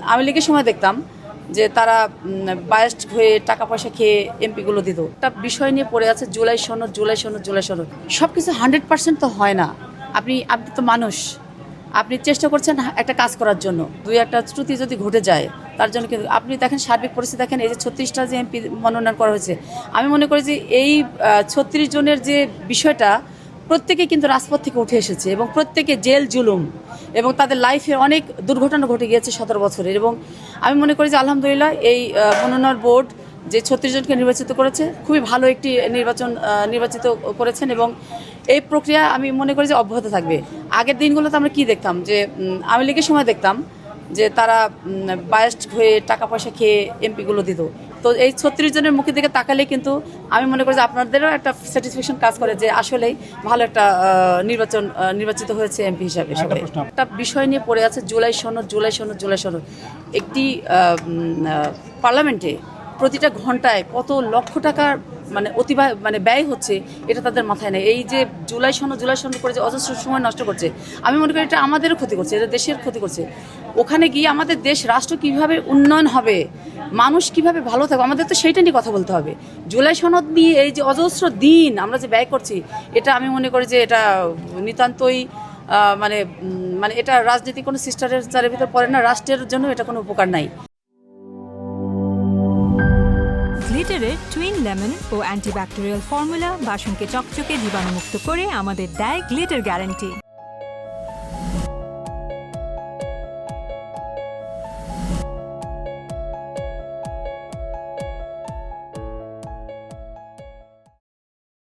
আওয়ামী লীগের সময় দেখতাম যে তারা বায়াস্ট হয়ে টাকা পয়সা খেয়ে এমপিগুলো দিত। একটা বিষয় নিয়ে পড়ে আছে জুলাই সনদ। সব কিছু 100% তো হয় না। আপনি তো মানুষ, আপনি চেষ্টা করছেন একটা কাজ করার জন্য, দুই একটা ত্রুটি যদি ঘটে যায় তার জন্য। কিন্তু আপনি দেখেন সার্বিক পরিস্থিতি দেখেন, এই যে 36টা যে এমপি মনোনয়ন করা হয়েছে, আমি মনে করি যে এই 36 জনের যে বিষয়টা, প্রত্যেকে কিন্তু রাজপথ থেকে উঠে এসেছে এবং প্রত্যেকে জেল জুলুম এবং তাদের লাইফে অনেক দুর্ঘটনা ঘটে গিয়েছে 17 বছরের। এবং আমি মনে করি যে আলহামদুলিল্লাহ এই মনোনয়ন বোর্ড যে 36 জনকে নির্বাচিত করেছে, খুবই ভালো একটি নির্বাচিত করেছেন এবং এই প্রক্রিয়া আমি মনে করি যে অব্যাহত থাকবে। আগের দিনগুলোতে আমরা কি দেখতাম যে আওয়ামী লীগের সময় দেখতাম যে তারা বায়াস্ট হয়ে টাকা পয়সা খেয়ে এমপিগুলো দিত। তো এই 36 জনের মুখের দিকে তাকালে কিন্তু আমি মনে করি যে আপনাদেরও একটা স্যাটিসফ্যাকশন কাজ করে যে আসলেই ভালো একটা নির্বাচিত হয়েছে এমপি হিসাবে। একটা বিষয় নিয়ে পড়ে আছে জুলাই সনদ। একটি পার্লামেন্টে প্রতিটা ঘন্টায় কত লক্ষ টাকার ব্যয় হচ্ছে, এটা তাদের মাথায় নেই। এই যে জুলাই সনদ করে যে অজস্র সময় নষ্ট করছে, আমি মনে করি এটা আমাদেরও ক্ষতি করছে, এটা দেশের ক্ষতি করছে। ওখানে গিয়ে আমাদের দেশ রাষ্ট্র কিভাবে উন্নয়ন হবে, মানুষ কিভাবে ভালো থাকবে, আমাদের তো সেইটা নিয়ে কথা বলতে হবে। জুলাই সনদ নিয়ে এই যে অজস্র দিন আমরা যে ব্যয় করছি, এটা আমি মনে করি যে এটা নিতান্তই এটা রাজনীতি কোনো শিষ্টাচারের ভিতর পড়ে না। রাষ্ট্রের জন্য এটা কোনো উপকার নাই। গ্লিটারের টুইন লেমন ও অ্যান্টিব্যাকটেরিয়াল ফর্মুলা বাসনকে চকচকে জীবাণুমুক্ত করে আমাদের দেয় গ্লিটার গ্যারান্টি।